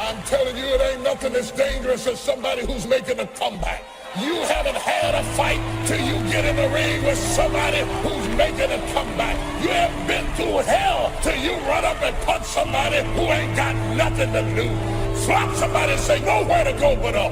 I'm telling you, it ain't nothing as dangerous as somebody who's making a comeback. You haven't had a fight till you get in the ring with somebody who's making a comeback. You haven't been through hell till you run up and punch somebody who ain't got nothing to lose. Slap somebody and say, nowhere to go but up.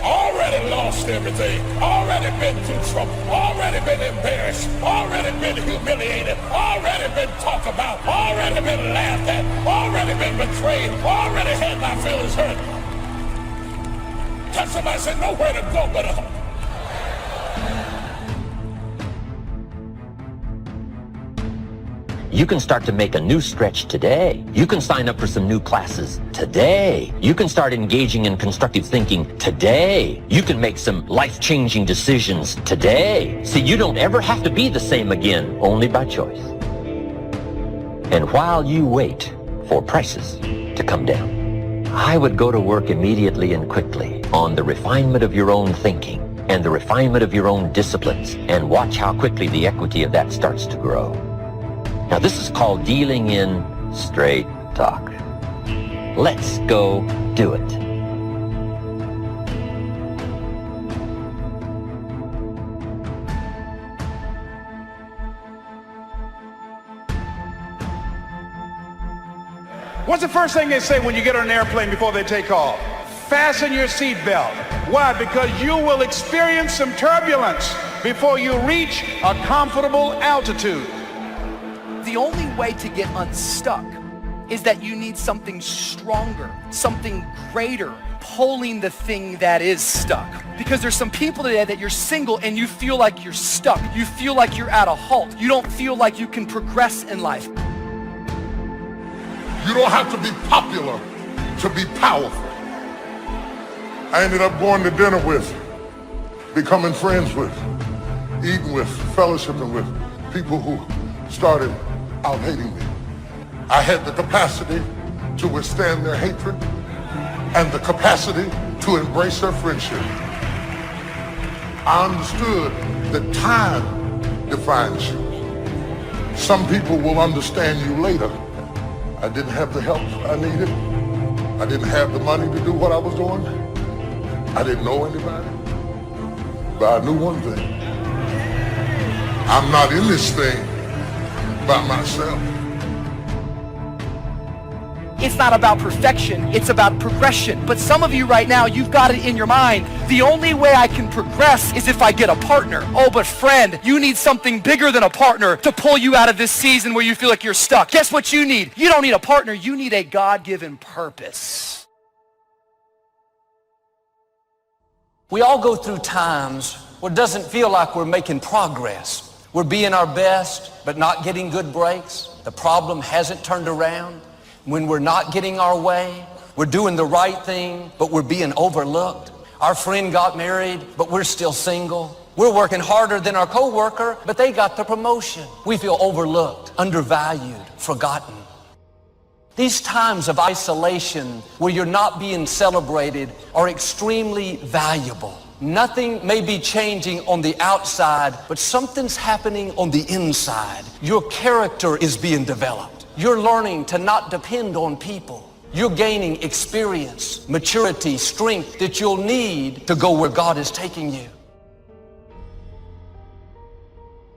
Already lost everything, already been through trouble, already been embarrassed, already been humiliated, already been talked about, already been laughed at, already been betrayed, already had my feelings hurt. Tell somebody, say, nowhere to go but up. You can start to make a new stretch today. You can sign up for some new classes today. You can start engaging in constructive thinking today. You can make some life-changing decisions today. See, you don't ever have to be the same again, only by choice. And while you wait for prices to come down, I would go to work immediately and quickly on the refinement of your own thinking and the refinement of your own disciplines, and watch how quickly the equity of that starts to grow. Now, this is called dealing in straight talk. Let's go do it. What's the first thing they say when you get on an airplane before they take off? Fasten your seatbelt. Why? Because you will experience some turbulence before you reach a comfortable altitude. The only way to get unstuck is that you need something stronger, something greater, pulling the thing that is stuck. Because there's some people today that you're single and you feel like you're stuck. You feel like you're at a halt. You don't feel like you can progress in life. You don't have to be popular to be powerful. I ended up going to dinner with, becoming friends with, eating with, fellowshipping with people who started out hating me. I had the capacity to withstand their hatred and the capacity to embrace their friendship. I understood that time defines you. Some people will understand you later. I didn't have the help I needed. I didn't have the money to do what I was doing. I didn't know anybody. But I knew one thing. I'm not in this thing by myself. It's not about perfection, it's about progression. But some of you right now, you've got it in your mind. The only way I can progress is if I get a partner. Oh, but friend, you need something bigger than a partner to pull you out of this season where you feel like you're stuck. Guess what you need? You don't need a partner, you need a God-given purpose. We all go through times where it doesn't feel like we're making progress. We're being our best, but not getting good breaks. The problem hasn't turned around. When we're not getting our way, we're doing the right thing, but we're being overlooked. Our friend got married, but we're still single. We're working harder than our coworker, but they got the promotion. We feel overlooked, undervalued, forgotten. These times of isolation where you're not being celebrated are extremely valuable. Nothing may be changing on the outside, but something's happening on the inside. Your character is being developed. You're learning to not depend on people. You're gaining experience, maturity, strength that you'll need to go where God is taking you.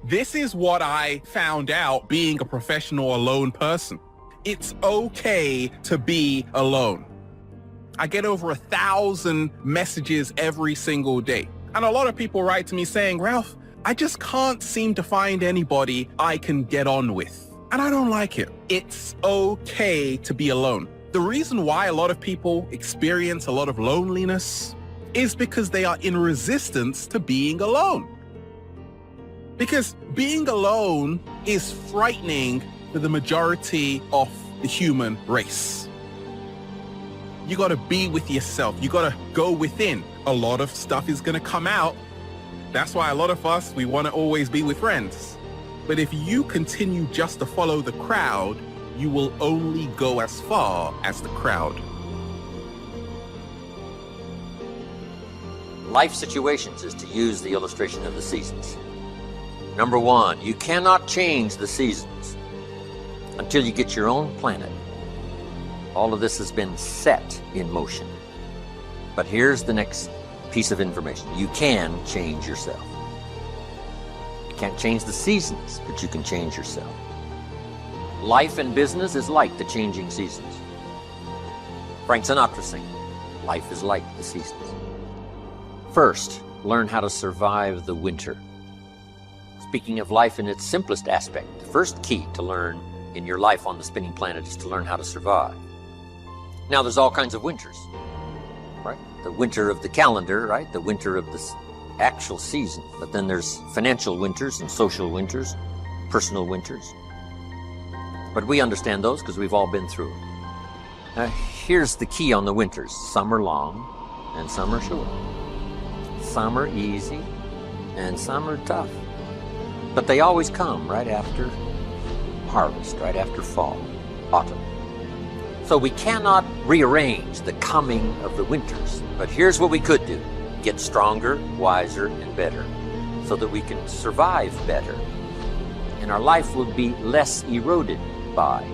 This is what I found out being a professional alone person. It's okay to be alone. I get over 1,000 messages every single day. And a lot of people write to me saying, Ralph, I just can't seem to find anybody I can get on with. And I don't like it. It's okay to be alone. The reason why a lot of people experience a lot of loneliness is because they are in resistance to being alone. Because being alone is frightening for the majority of the human race. You got to be with yourself. You got to go within. A lot of stuff is going to come out. That's why a lot of us, we want to always be with friends. But if you continue just to follow the crowd, you will only go as far as the crowd. Life situations is to use the illustration of the seasons. Number one, you cannot change the seasons until you get your own planet. All of this has been set in motion. But here's the next piece of information. You can change yourself. You can't change the seasons, but you can change yourself. Life and business is like the changing seasons. Frank Sinatra sang, life is like the seasons. First, learn how to survive the winter. Speaking of life in its simplest aspect, the first key to learn in your life on the spinning planet is to learn how to survive. Now, there's all kinds of winters, right? The winter of the calendar, right? The winter of the actual season. But then there's financial winters and social winters, personal winters. But we understand those because we've all been through it. Now, here's the key on the winters. Some are long and some are short. Some are easy and some are tough. But they always come right after harvest, right after fall, autumn. So we cannot rearrange the coming of the winters. But here's what we could do. Get stronger, wiser, and better so that we can survive better. And our life will be less eroded by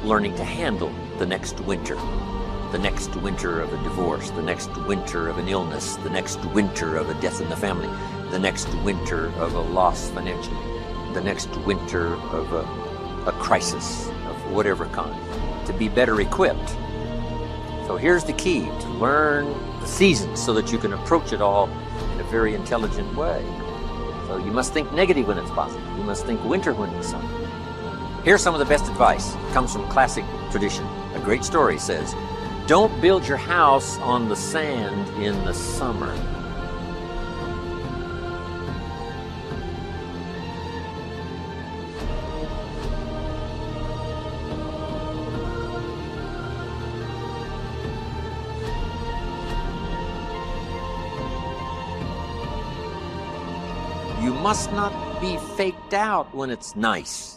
learning to handle the next winter of a divorce, the next winter of an illness, the next winter of a death in the family, the next winter of a loss financially, the next winter of a crisis of whatever kind, to be better equipped. So here's the key, to learn the seasons so that you can approach it all in a very intelligent way. So you must think negative when it's positive. You must think winter when it's summer. Here's some of the best advice. It comes from classic tradition. A great story says, don't build your house on the sand in the summer. You must not be faked out when it's nice.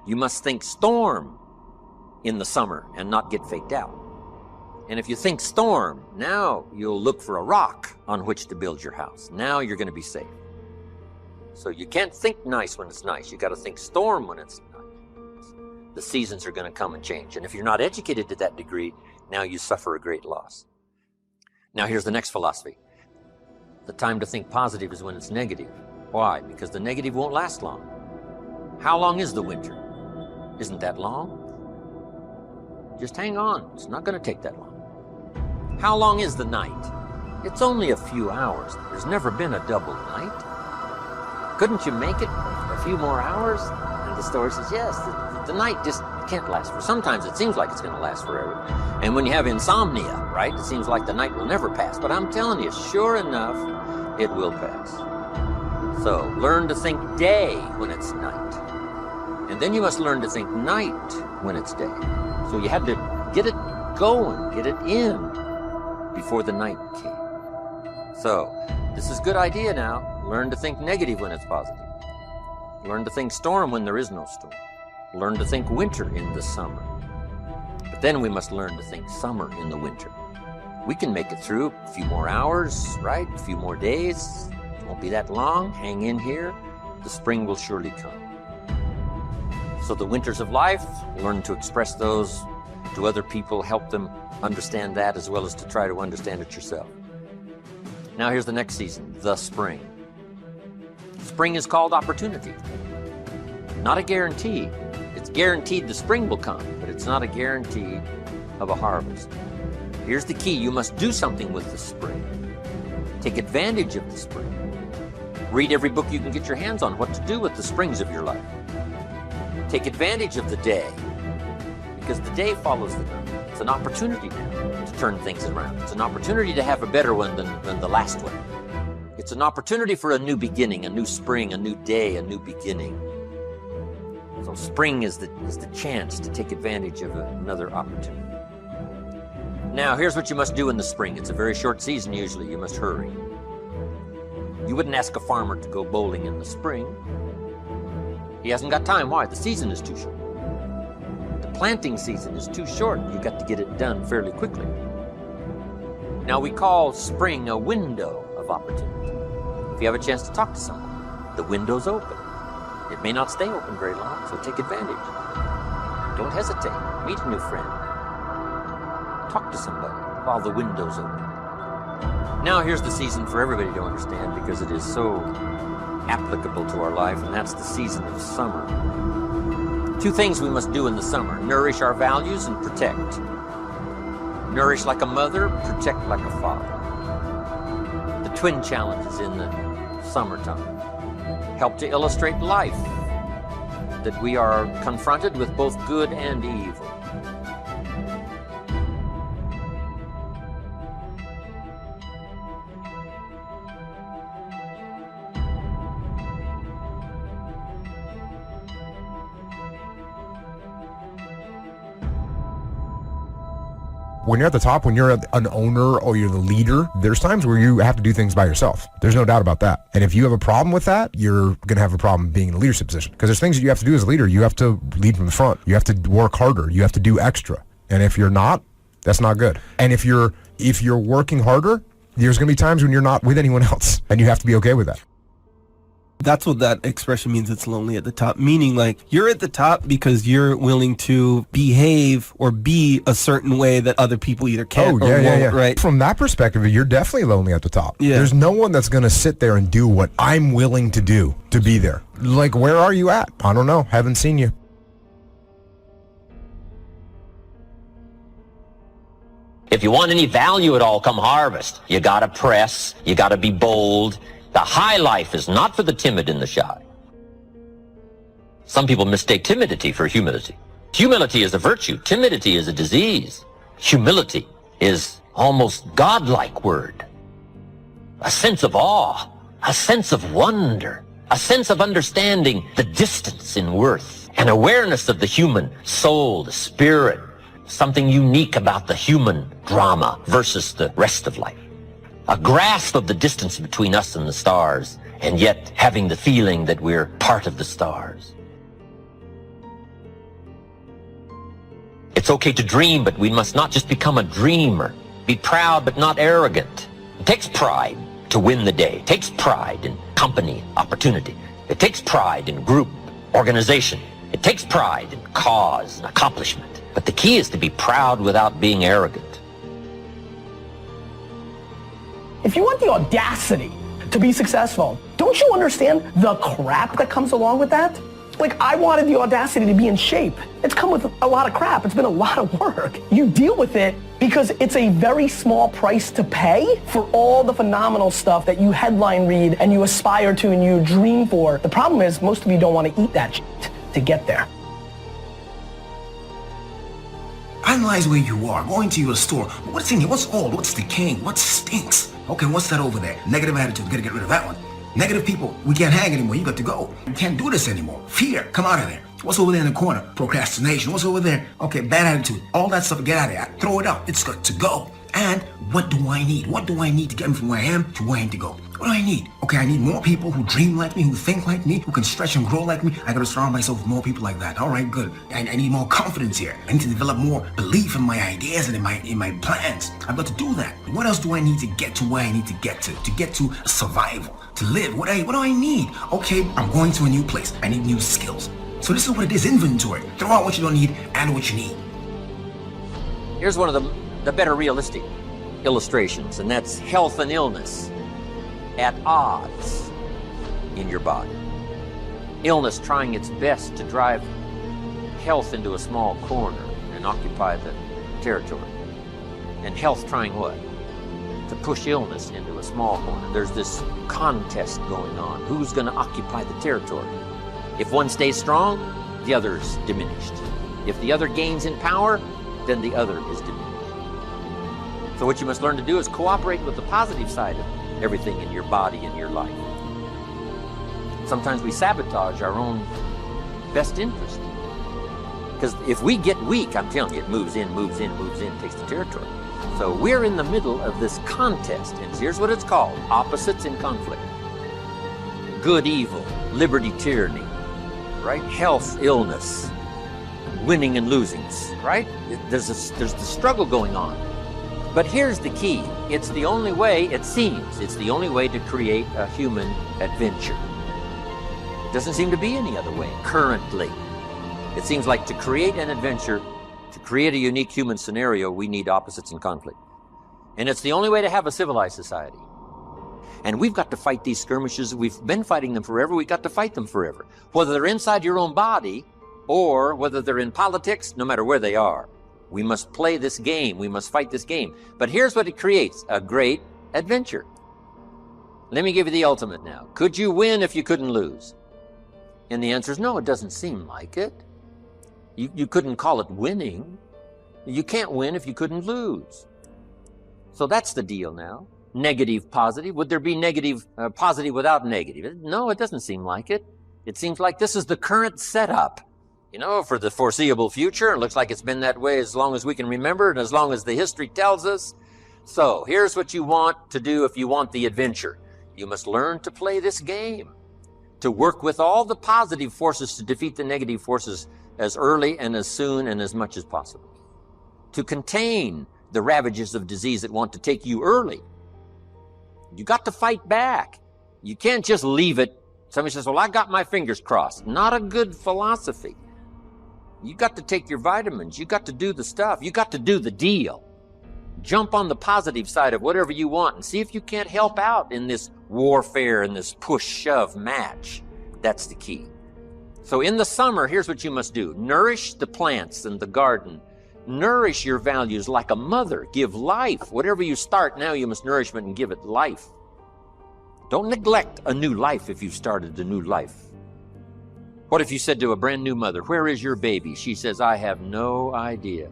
You must think storm in the summer and not get faked out. And if you think storm, now you'll look for a rock on which to build your house. Now you're going to be safe. So you can't think nice when it's nice. You got to think storm when it's nice. The seasons are going to come and change. And if you're not educated to that degree, now you suffer a great loss. Now here's the next philosophy. The time to think positive is when it's negative. Why? Because the negative won't last long. How long is the winter? Isn't that long? Just hang on. It's not going to take that long. How long is the night? It's only a few hours. There's never been a double night. Couldn't you make it a few more hours? And the story says, yes, the night just can't last for. Sometimes it seems like it's going to last forever. And when you have insomnia, right, it seems like the night will never pass. But I'm telling you, sure enough, it will pass. So learn to think day when it's night. And then you must learn to think night when it's day. So you had to get it going, get it in before the night came. So this is a good idea now. Learn to think negative when it's positive. Learn to think storm when there is no storm. Learn to think winter in the summer. But then we must learn to think summer in the winter. We can make it through a few more hours, right? A few more days. It won't be that long. Hang in here. The spring will surely come. So the winters of life, learn to express those to other people, help them understand that as well as to try to understand it yourself. Now here's the next season, the spring. Spring is called opportunity. Not a guarantee. It's guaranteed the spring will come, but it's not a guarantee of a harvest. Here's the key, you must do something with the spring. Take advantage of the spring. Read every book you can get your hands on what to do with the springs of your life. Take advantage of the day, because the day follows the night. It's an opportunity now to turn things around. It's an opportunity to have a better one than the last one. It's an opportunity for a new beginning, a new spring, a new day, a new beginning. So spring is the chance to take advantage of another opportunity. Now, here's what you must do in the spring. It's a very short season usually. You must hurry. You wouldn't ask a farmer to go bowling in the spring. He hasn't got time. Why? The season is too short. The planting season is too short. You've got to get it done fairly quickly. Now, we call spring a window of opportunity. If you have a chance to talk to someone, the window's open. It may not stay open very long, so take advantage. Don't hesitate. Meet a new friend. talk to somebody while the window's open. Now here's the season for everybody to understand, because it is so applicable to our life, and that's the season of summer. 2 things we must do in the summer: nourish our values and protect. Nourish like a mother, protect like a father. The twin challenges in the summertime help to illustrate life, that we are confronted with both good and evil. When you're at the top, when you're an owner or you're the leader, there's times where you have to do things by yourself. There's no doubt about that. And if you have a problem with that, you're going to have a problem being in a leadership position. Because there's things that you have to do as a leader. You have to lead from the front. You have to work harder. You have to do extra. And if you're not, that's not good. And if you're working harder, there's going to be times when you're not with anyone else. And you have to be okay with that. That's what that expression means, it's lonely at the top. Meaning, like, you're at the top because you're willing to behave or be a certain way that other people either can't or won't, right? From that perspective, you're definitely lonely at the top. Yeah. There's no one that's going to sit there and do what I'm willing to do to be there. Like, where are you at? I don't know. Haven't seen you. If you want any value at all, come harvest. You gotta press, you gotta be bold. The high life is not for the timid and the shy. Some people mistake timidity for humility. Humility is a virtue. Timidity is a disease. Humility is almost godlike word. A sense of awe, a sense of wonder, a sense of understanding the distance in worth, an awareness of the human soul, the spirit, something unique about the human drama versus the rest of life. A grasp of the distance between us and the stars, and yet having the feeling that we're part of the stars. It's okay to dream, but we must not just become a dreamer. Be proud, but not arrogant. It takes pride to win the day. It takes pride in company, opportunity. It takes pride in group, organization. It takes pride in cause and accomplishment. But the key is to be proud without being arrogant. If you want the audacity to be successful, don't you understand the crap that comes along with that? Like, I wanted the audacity to be in shape. It's come with a lot of crap. It's been a lot of work. You deal with it because it's a very small price to pay for all the phenomenal stuff that you headline read and you aspire to and you dream for. The problem is most of you don't want to eat that shit to get there. Analyze where you are. Go into your store. What's in here? What's old? What's decaying? What stinks? Okay, what's that over there? Negative attitude. Gotta get rid of that one. Negative people. We can't hang anymore. You got to go. You can't do this anymore. Fear. Come out of there. What's over there in the corner? Procrastination. What's over there? Okay, bad attitude. All that stuff, get out of there. Throw it out. It's got to go. And what do I need? What do I need to get me from where I am to where I need to go? What do I need? Okay, I need more people who dream like me, who think like me, who can stretch and grow like me. I gotta surround myself with more people like that. All right, good. I need more confidence here. I need to develop more belief in my ideas and in my plans. I've got to do that. What else do I need to get to where I need to get to survival, to live? What do I need? Okay, I'm going to a new place. I need new skills. So this is what it is, inventory. Throw out what you don't need, add what you need. Here's one of the better realistic illustrations, and that's health and illness at odds in your body. Illness trying its best to drive health into a small corner and occupy the territory. And health trying what? To push illness into a small corner. There's this contest going on. Who's going to occupy the territory? If one stays strong, the other is diminished. If the other gains in power, then the other is diminished. So what you must learn to do is cooperate with the positive side of everything in your body and your life. Sometimes we sabotage our own best interest. Because if we get weak, I'm telling you, it moves in, takes the territory. So we're in the middle of this contest, and here's what it's called: opposites in conflict. Good, evil, liberty, tyranny, right? Health, illness, winning and losings, right? There's the struggle going on. But here's the key. It's the only way, it seems, it's the only way to create a human adventure. Doesn't seem to be any other way currently. It seems like to create an adventure, to create a unique human scenario, we need opposites in conflict. And it's the only way to have a civilized society. And we've got to fight these skirmishes. We've been fighting them forever. We've got to fight them forever. Whether they're inside your own body or whether they're in politics, no matter where they are. We must play this game. We must fight this game. But here's what it creates, a great adventure. Let me give you the ultimate now. Could you win if you couldn't lose? And the answer is no, it doesn't seem like it. You couldn't call it winning. You can't win if you couldn't lose. So that's the deal now. Negative, positive. Would there be negative, positive without negative? No, it doesn't seem like it. It seems like this is the current setup, you know, for the foreseeable future. It looks like it's been that way as long as we can remember and as long as the history tells us. So here's what you want to do if you want the adventure. You must learn to play this game, to work with all the positive forces to defeat the negative forces as early and as soon and as much as possible, to contain the ravages of disease that want to take you early. You got to fight back. You can't just leave it. Somebody says, well, I got my fingers crossed. Not a good philosophy. You got to take your vitamins. You got to do the stuff. You got to do the deal. Jump on the positive side of whatever you want and see if you can't help out in this warfare and this push-shove match. That's the key. So in the summer, here's what you must do. Nourish the plants and the garden. Nourish your values like a mother. Give life. Whatever you start now, you must nourishment and give it life. Don't neglect a new life if you've started a new life. What if you said to a brand new mother, where is your baby? She says, I have no idea.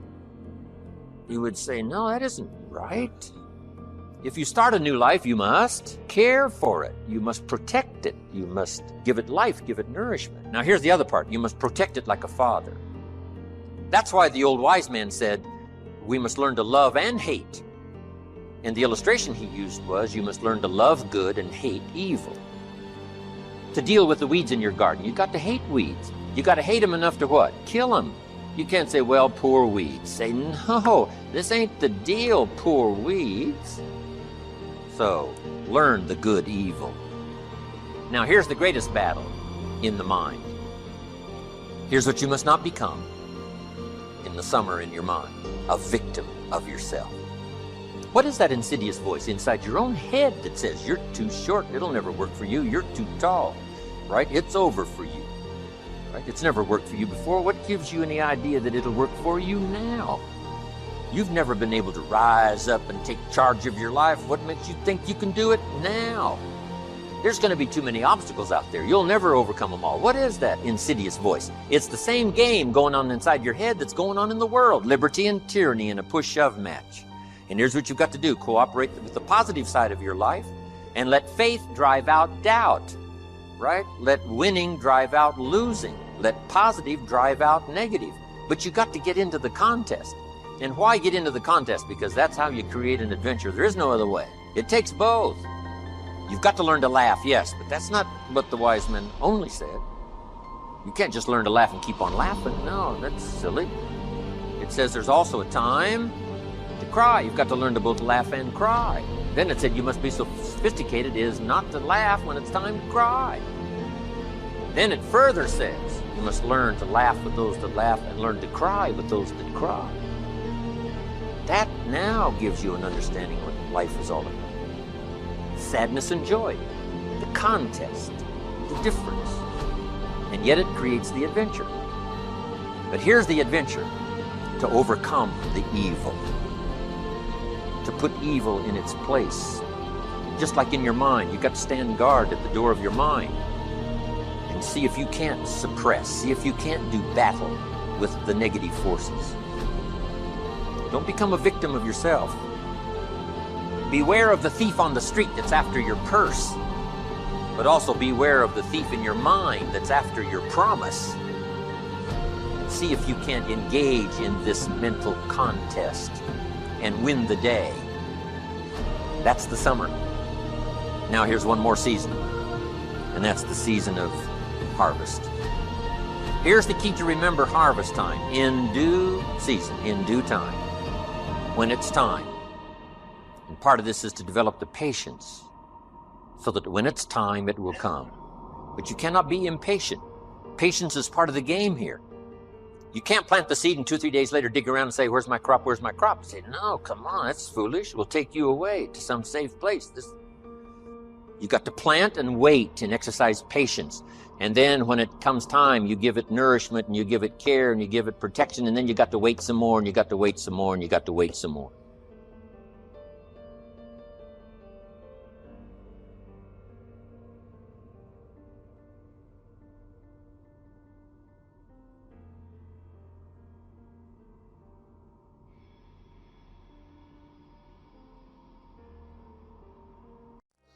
You would say, no, that isn't right. If you start a new life, you must care for it. You must protect it. You must give it life, give it nourishment. Now here's the other part. You must protect it like a father. That's why the old wise man said, we must learn to love and hate. And the illustration he used was, you must learn to love good and hate evil. To deal with the weeds in your garden, you've got to hate weeds. You've got to hate them enough to what? Kill them. You can't say, well, poor weeds. Say, no, this ain't the deal, poor weeds. So, learn the good evil. Now, here's the greatest battle in the mind. Here's what you must not become in the summer in your mind, a victim of yourself. What is that insidious voice inside your own head that says, you're too short, it'll never work for you, you're too tall, right? It's over for you, right? It's never worked for you before. What gives you any idea that it'll work for you now? You've never been able to rise up and take charge of your life. What makes you think you can do it now? There's going to be too many obstacles out there. You'll never overcome them all. What is that insidious voice? It's the same game going on inside your head that's going on in the world. Liberty and tyranny in a push-shove match. And here's what you've got to do. Cooperate with the positive side of your life and let faith drive out doubt, right? Let winning drive out losing. Let positive drive out negative. But you've got to get into the contest. And why get into the contest? Because that's how you create an adventure. There is no other way. It takes both. You've got to learn to laugh, yes, but that's not what the wise men only said. You can't just learn to laugh and keep on laughing. No, that's silly. It says there's also a time to cry. You've got to learn to both laugh and cry. Then it said you must be so sophisticated as not to laugh when it's time to cry. Then it further says you must learn to laugh with those that laugh and learn to cry with those that cry. That now gives you an understanding what life is all about. Sadness and joy, the contest, the difference. And yet it creates the adventure. But here's the adventure: to overcome the evil, to put evil in its place. Just like in your mind, you've got to stand guard at the door of your mind and see if you can't suppress, see if you can't do battle with the negative forces. Don't become a victim of yourself. Beware of the thief on the street that's after your purse, but also beware of the thief in your mind that's after your promise. And see if you can't engage in this mental contest and win the day. That's the summer. Now here's one more season, and that's the season of harvest. Here's the key to remember harvest time: in due season, in due time, when it's time. And part of this is to develop the patience so that when it's time, it will come. But you cannot be impatient. Patience is part of the game here. You can't plant the seed and 2 or 3 days later dig around and say, where's my crop, where's my crop? I say, no, come on, that's foolish. We'll take you away to some safe place. You got to plant and wait and exercise patience. And then when it comes time, you give it nourishment and you give it care and you give it protection, and then you got to wait some more and you got to wait some more and you got to wait some more.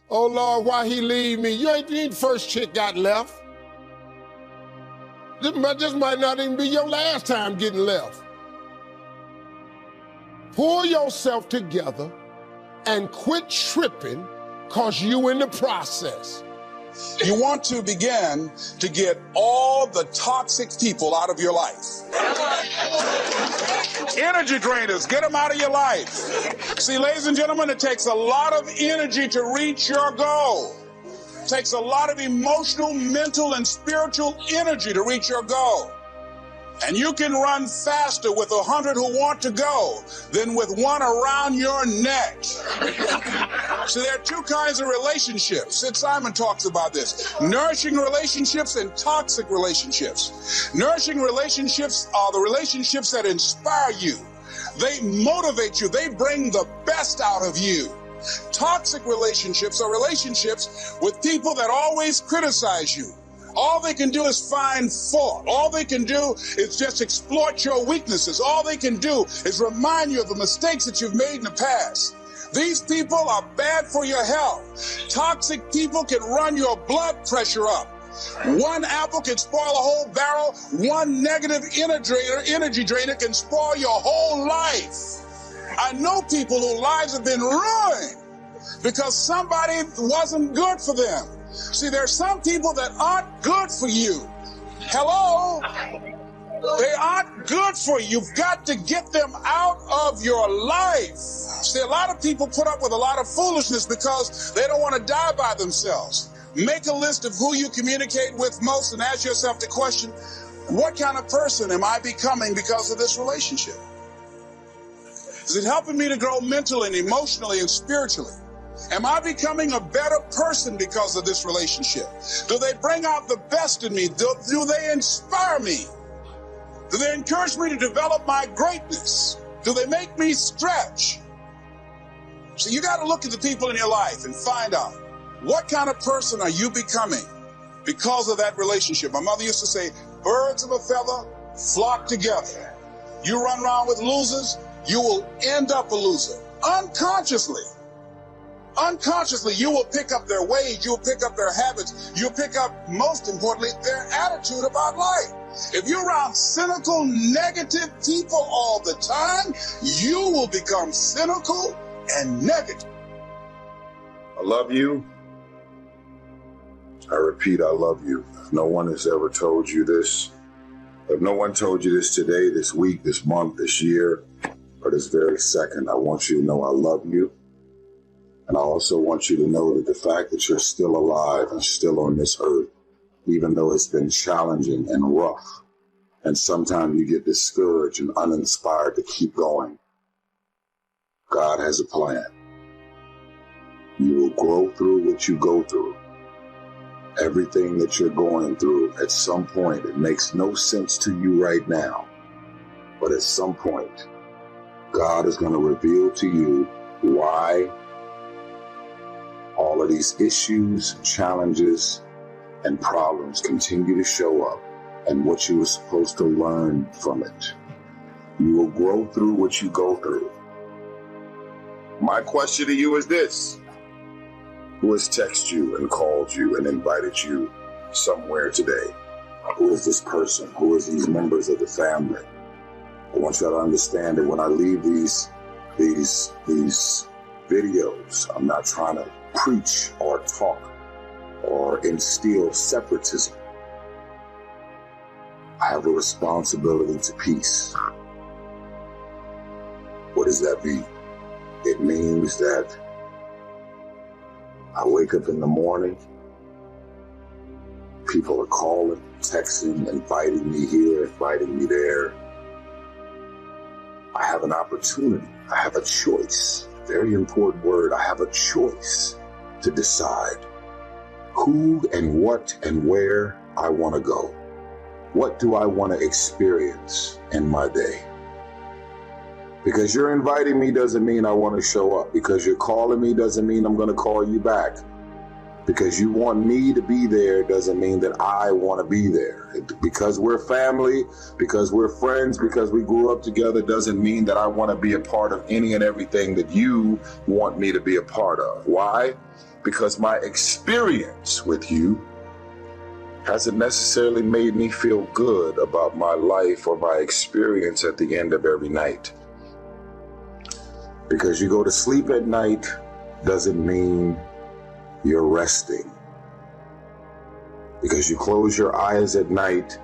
Oh, Lord, why he leave me? You ain't the first chick got left. This might not even be your last time getting left. Pull yourself together and quit tripping, cause you in the process. You want to begin to get all the toxic people out of your life. Energy drainers, get them out of your life. See, ladies and gentlemen, it takes a lot of energy to reach your goal. It takes a lot of emotional, mental, and spiritual energy to reach your goal. And you can run faster with 100 who want to go than with one around your neck. So there are two kinds of relationships. Sid Simon talks about this. Nourishing relationships and toxic relationships. Nourishing relationships are the relationships that inspire you. They motivate you. They bring the best out of you. Toxic relationships are relationships with people that always criticize you. All they can do is find fault. All they can do is just exploit your weaknesses. All they can do is remind you of the mistakes that you've made in the past. These people are bad for your health. Toxic people can run your blood pressure up. One apple can spoil a whole barrel. One negative energy drainer can spoil your whole life. I know people whose lives have been ruined because somebody wasn't good for them. See, there are some people that aren't good for you. Hello? They aren't good for you. You've got to get them out of your life. See, a lot of people put up with a lot of foolishness because they don't want to die by themselves. Make a list of who you communicate with most and ask yourself the question, what kind of person am I becoming because of this relationship? Is it helping me to grow mentally and emotionally and spiritually? Am I becoming a better person because of this relationship? Do they bring out the best in me? Do they inspire me? Do they encourage me to develop my greatness? Do they make me stretch? So you got to look at the people in your life and find out what kind of person are you becoming because of that relationship. My mother used to say, birds of a feather flock together. You run around with losers, you will end up a loser. Unconsciously, you will pick up their ways, you will pick up their habits, you'll pick up, most importantly, their attitude about life. If you're around cynical, negative people all the time, you will become cynical and negative. I love you. I repeat, I love you. If no one has ever told you this, if no one told you this today, this week, this month, this year, or this very second, I want you to know I love you. And I also want you to know that the fact that you're still alive and still on this earth, even though it's been challenging and rough, and sometimes you get discouraged and uninspired to keep going, God has a plan. You will grow through what you go through. Everything that you're going through, at some point, it makes no sense to you right now. But at some point, God is going to reveal to you why all of these issues, challenges, and problems continue to show up and what you were supposed to learn from it. You will grow through what you go through. My question to you is this. Who has texted you and called you and invited you somewhere today? Who is this person? Who is these members of the family? I want you to understand that when I leave these videos, I'm not trying to preach or talk or instill separatism. I have a responsibility to peace. What does that mean? It means that I wake up in the morning, people are calling, texting, inviting me here, inviting me there. I have an opportunity. I have a choice. Very important word. I have a choice to decide who and what and where I want to go. What do I want to experience in my day? Because you're inviting me doesn't mean I want to show up. Because you're calling me doesn't mean I'm going to call you back. Because you want me to be there doesn't mean that I want to be there. Because we're family, because we're friends, because we grew up together doesn't mean that I want to be a part of any and everything that you want me to be a part of. Why? Because my experience with you hasn't necessarily made me feel good about my life or my experience at the end of every night. Because you go to sleep at night doesn't mean you're resting. Because you close your eyes at night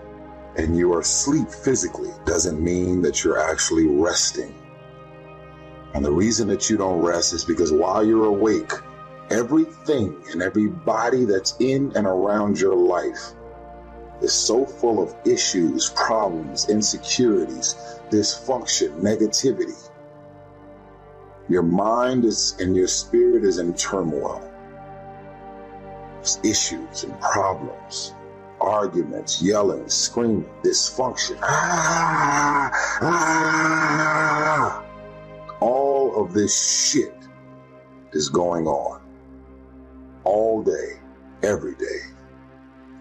and you are asleep physically doesn't mean that you're actually resting. And the reason that you don't rest is because while you're awake, everything and everybody that's in and around your life is so full of issues, problems, insecurities, dysfunction, negativity. Your mind is and your spirit is in turmoil. There's issues and problems, arguments, yelling, screaming, dysfunction. All of this shit is going on all day, every day.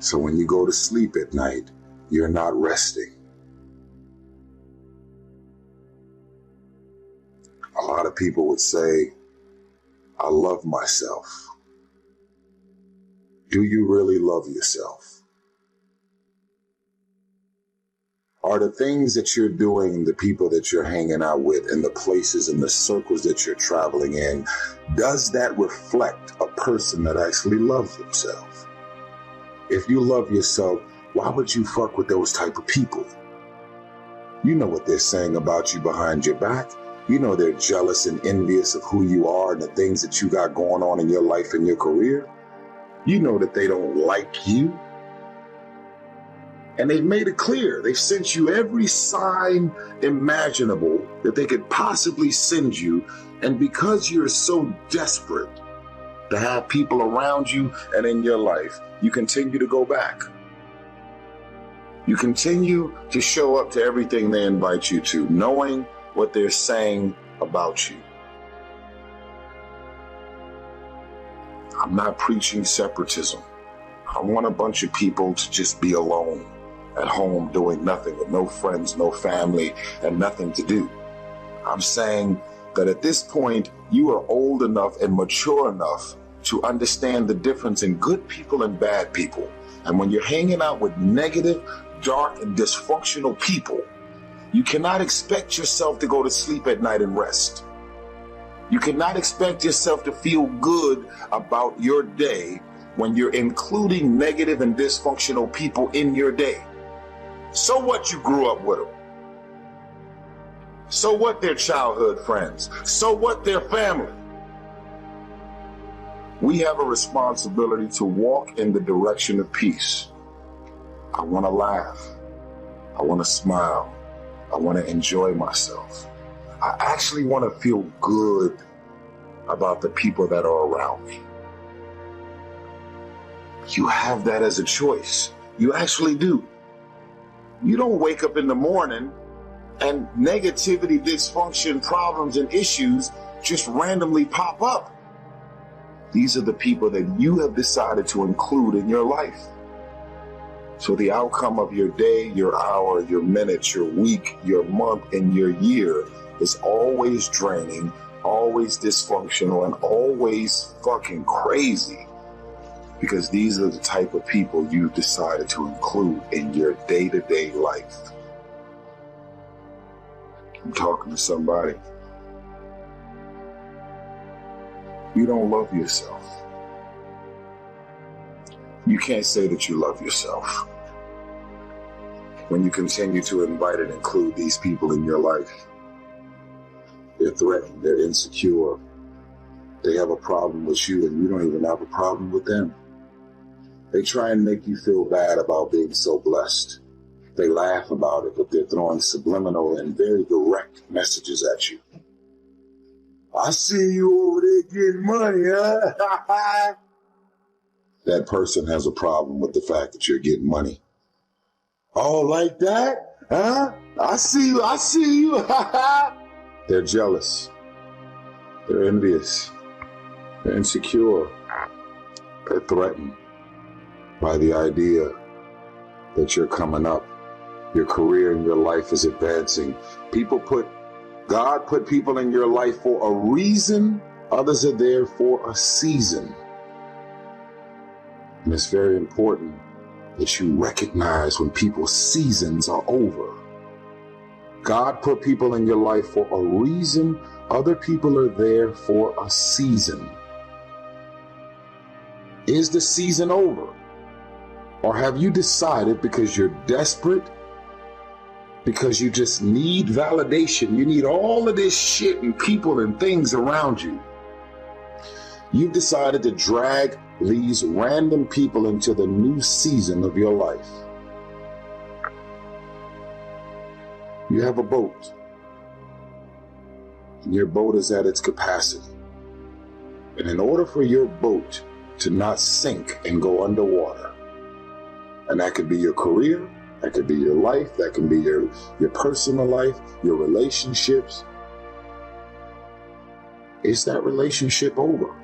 So when you go to sleep at night, you're not resting. A lot of people would say, I love myself. Do you really love yourself? Are the things that you're doing, the people that you're hanging out with, and the places and the circles that you're traveling in, does that reflect a person that actually loves themselves? If you love yourself, why would you fuck with those type of people? You know what they're saying about you behind your back. You know they're jealous and envious of who you are and the things that you got going on in your life and your career. You know that they don't like you. And they've made it clear. They've sent you every sign imaginable that they could possibly send you. And because you're so desperate to have people around you and in your life, you continue to go back. You continue to show up to everything they invite you to, knowing what they're saying about you. I'm not preaching separatism. I want a bunch of people to just be alone at home doing nothing with no friends, no family, and nothing to do. I'm saying that at this point, you are old enough and mature enough to understand the difference in good people and bad people. And when you're hanging out with negative, dark, and dysfunctional people, you cannot expect yourself to go to sleep at night and rest. You cannot expect yourself to feel good about your day when you're including negative and dysfunctional people in your day. So what you grew up with them? So what their childhood friends? So what their family? We have a responsibility to walk in the direction of peace. I want to laugh. I want to smile. I want to enjoy myself. I actually want to feel good about the people that are around me. You have that as a choice. You actually do. You don't wake up in the morning and negativity, dysfunction, problems, and issues just randomly pop up. These are the people that you have decided to include in your life. So the outcome of your day, your hour, your minute, your week, your month, and your year is always draining, always dysfunctional, and always fucking crazy. Because these are the type of people you've decided to include in your day-to-day life. I'm talking to somebody. You don't love yourself. You can't say that you love yourself when you continue to invite and include these people in your life. They're threatened, they're insecure, they have a problem with you and you don't even have a problem with them. They try and make you feel bad about being so blessed. They laugh about it, but they're throwing subliminal and very direct messages at you. I see you over there getting money, huh? That person has a problem with the fact that you're getting money. Oh, like that? Huh? I see you. They're jealous. They're envious. They're insecure. They're threatened by the idea that you're coming up. Your career and your life is advancing. God put people in your life for a reason. Others are there for a season. And it's very important that you recognize when people's seasons are over. God put people in your life for a reason. Other people are there for a season. Is the season over? Or have you decided because you're desperate, because you just need validation, you need all of this shit and people and things around you, you've decided to drag these random people into the new season of your life? You have a boat, and your boat is at its capacity. And in order for your boat to not sink and go underwater, and that could be your career, that could be your life, that can be your personal life, your relationships, is that relationship over?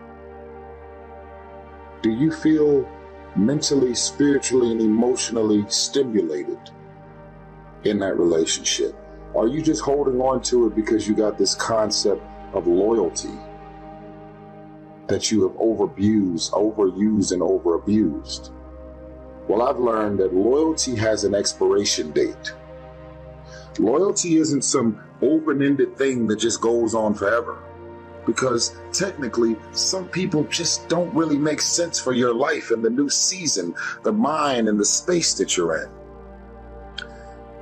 Do you feel mentally, spiritually, and emotionally stimulated in that relationship? Are you just holding on to it because you got this concept of loyalty that you have overused, and overabused? Well, I've learned that loyalty has an expiration date. Loyalty isn't some open-ended thing that just goes on forever. Because technically, some people just don't really make sense for your life and the new season, the mind and the space that you're in.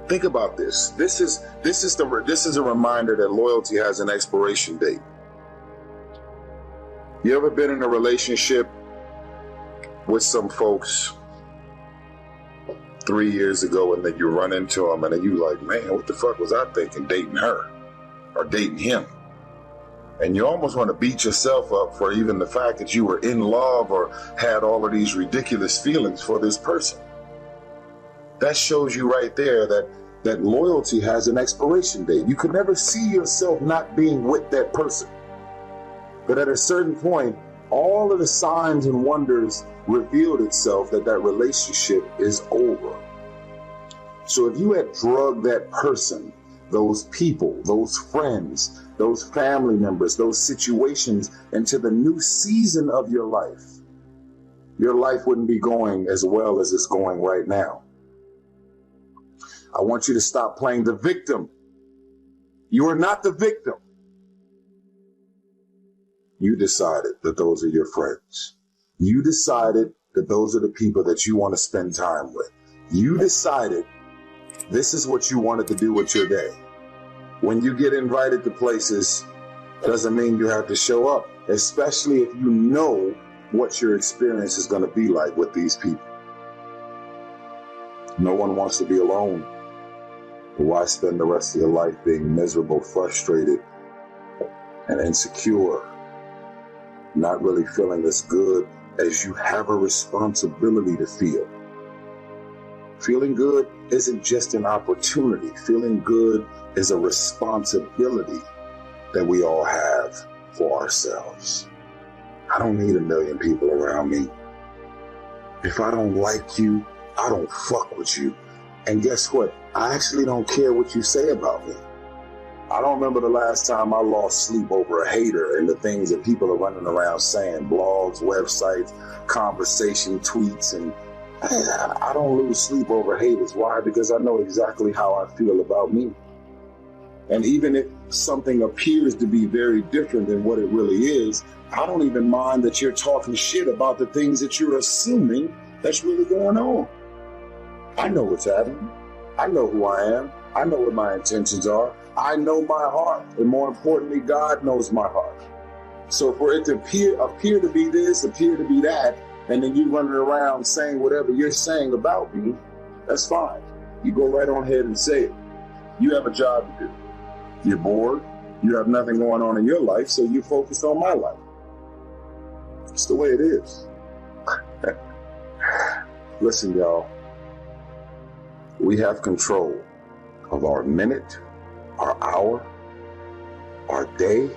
Think about this. This is a reminder that loyalty has an expiration date. You ever been in a relationship with some folks 3 years ago, and then you run into them and then you like, man, what the fuck was I thinking dating her or dating him? And you almost want to beat yourself up for even the fact that you were in love or had all of these ridiculous feelings for this person. That shows you right there that loyalty has an expiration date. You could never see yourself not being with that person. But at a certain point, all of the signs and wonders revealed itself that relationship is over. So if you had drugged that person, those people, those friends, those family members, those situations into the new season of your life wouldn't be going as well as it's going right now. I want you to stop playing the victim. You are not the victim. You decided that those are your friends. You decided that those are the people that you want to spend time with. You decided this is what you wanted to do with your day. When you get invited to places, doesn't mean you have to show up, especially if you know what your experience is going to be like with these people. No one wants to be alone. Why spend the rest of your life being miserable, frustrated, and insecure, not really feeling as good as you have a responsibility to feel? Feeling good isn't just an opportunity. Feeling good is a responsibility that we all have for ourselves. I don't need 1 million people around me. If I don't like you, I don't fuck with you. And guess what? I actually don't care what you say about me. I don't remember the last time I lost sleep over a hater and the things that people are running around saying, blogs, websites, conversation, tweets, and I don't lose sleep over haters. Why? Because I know exactly how I feel about me. And even if something appears to be very different than what it really is, I don't even mind that you're talking shit about the things that you're assuming that's really going on. I know what's happening. I know who I am. I know what my intentions are. I know my heart. And more importantly, God knows my heart. So for it to appear to be this, appear to be that, and then you running around saying whatever you're saying about me, that's fine. You go right on ahead and say it. You have a job to do. You're bored. You have nothing going on in your life, so you focus on my life. It's the way it is. Listen, y'all. We have control of our minute, our hour, our day,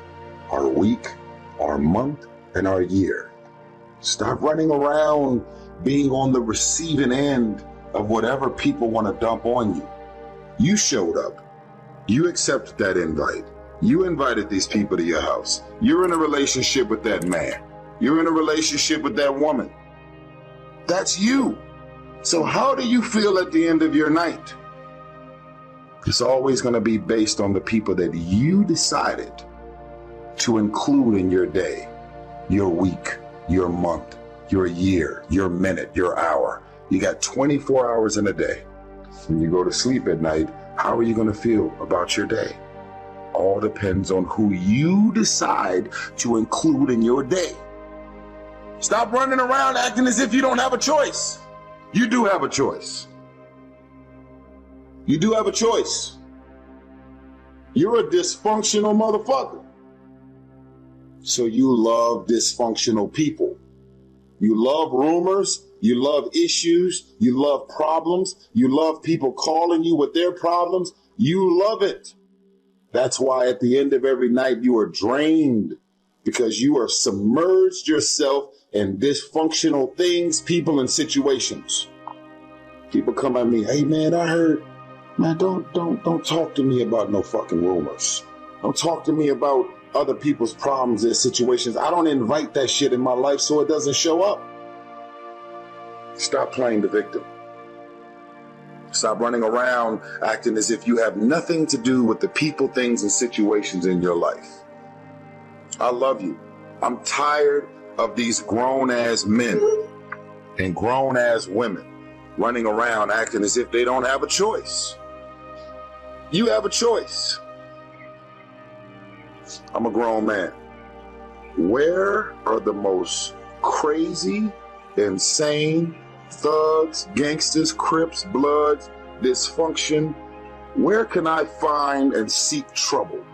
our week, our month, and our year. Stop running around being on the receiving end of whatever people want to dump on you. You showed up. You accepted that invite. You invited these people to your house. You're in a relationship with that man. You're in a relationship with that woman. That's you. So how do you feel at the end of your night? It's always going to be based on the people that you decided to include in your day, your week, your month, your year, your minute, your hour. You got 24 hours in a day. When you go to sleep at night, how are you going to feel about your day? All depends on who you decide to include in your day. Stop running around acting as if you don't have a choice. You do have a choice. You do have a choice. You're a dysfunctional motherfucker. So you love dysfunctional people. You love rumors. You love issues. You love problems. You love people calling you with their problems. You love it. That's why at the end of every night you are drained, because you are submerged yourself in dysfunctional things, people, and situations. People come at me, hey man, I heard, man, don't talk to me about no fucking rumors. Don't talk to me about other people's problems and situations. I don't invite that shit in my life so it doesn't show up. Stop playing the victim. Stop running around acting as if you have nothing to do with the people, things, and situations in your life. I love you. I'm tired of these grown-ass men and grown-ass women running around acting as if they don't have a choice. You have a choice. I'm a grown man. Where are the most crazy, insane thugs, gangsters, Crips, Bloods, dysfunction? Where can I find and seek trouble?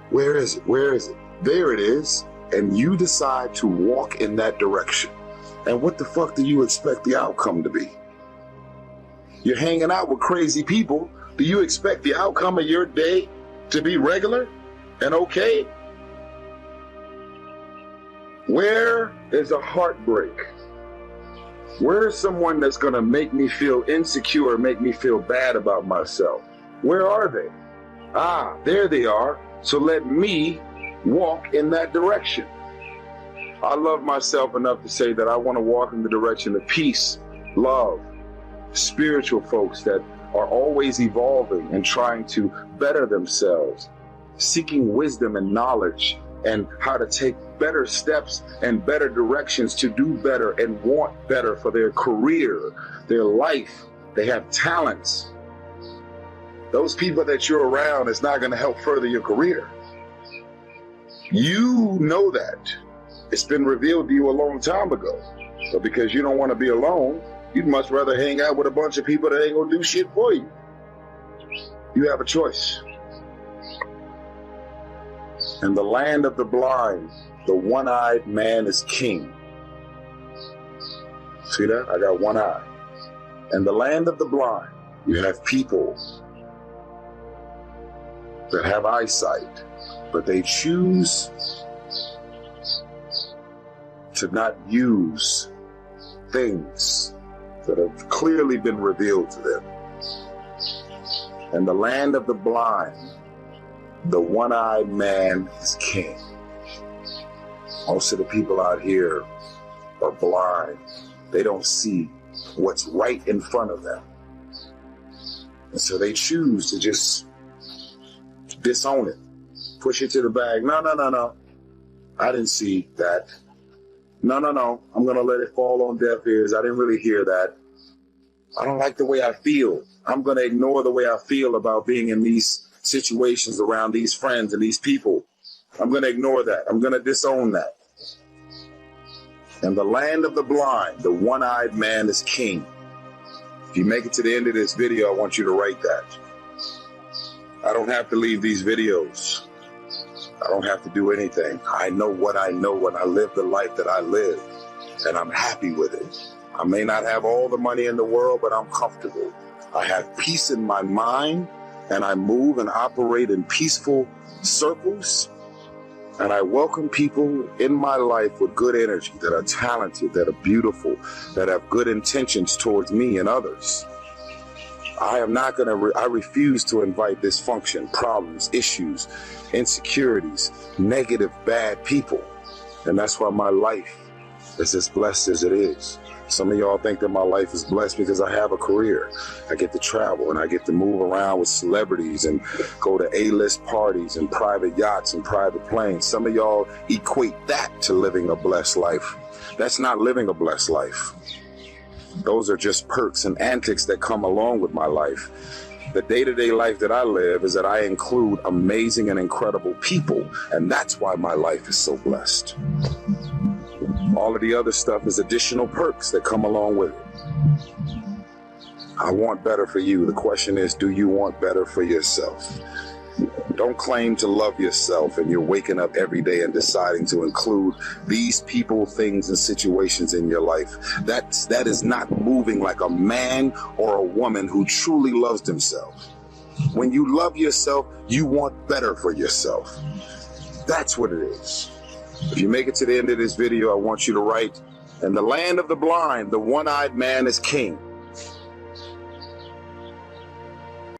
Where is it? Where is it? There it is. And you decide to walk in that direction. And what the fuck do you expect the outcome to be? You're hanging out with crazy people. Do you expect the outcome of your day to be regular and okay? Where is a heartbreak? Where is someone that's going to make me feel insecure, make me feel bad about myself? Where are they? Ah, there they are. So let me walk in that direction. I love myself enough to say that I want to walk in the direction of peace, love, spiritual folks that are always evolving and trying to better themselves, seeking wisdom and knowledge and how to take better steps and better directions to do better and want better for their career, their life. They have talents. Those people that you're around is not going to help further your career. You know that. It's been revealed to you a long time ago. But because you don't want to be alone, you'd much rather hang out with a bunch of people that ain't going to do shit for you. You have a choice. In the land of the blind, the one-eyed man is king. See that? I got one eye. In the land of the blind, you have people that have eyesight, but they choose to not use things that have clearly been revealed to them. In the land of the blind, the one-eyed man is king. Most of the people out here are blind. They don't see what's right in front of them. And so they choose to just disown it, push it to the back. No. I didn't see that. No. I'm going to let it fall on deaf ears. I didn't really hear that. I don't like the way I feel. I'm going to ignore the way I feel about being in these situations around these friends and these people. I'm going to ignore that. I'm going to disown that. In the land of the blind, the one-eyed man is king. If you make it to the end of this video, I want you to write that. I don't have to leave these videos. I don't have to do anything. I know what I know, and I live the life that I live, and I'm happy with it. I may not have all the money in the world, but I'm comfortable. I have peace in my mind, and I move and operate in peaceful circles. And I welcome people in my life with good energy, that are talented, that are beautiful, that have good intentions towards me and others. I refuse to invite dysfunction, problems, issues, insecurities, negative, bad people. And that's why my life is as blessed as it is. Some of y'all think that my life is blessed because I have a career. I get to travel and I get to move around with celebrities and go to A-list parties and private yachts and private planes. Some of y'all equate that to living a blessed life. That's not living a blessed life. Those are just perks and antics that come along with my life. The day-to-day life that I live is that I include amazing and incredible people, and that's why my life is so blessed. All of the other stuff is additional perks that come along with it. I want better for you. The question is, do you want better for yourself? Don't claim to love yourself and you're waking up every day and deciding to include these people, things, and situations in your life. That is not moving like a man or a woman who truly loves themselves. When you love yourself, you want better for yourself. That's what it is. If you make it to the end of this video, I want you to write, in the land of the blind, the one-eyed man is king.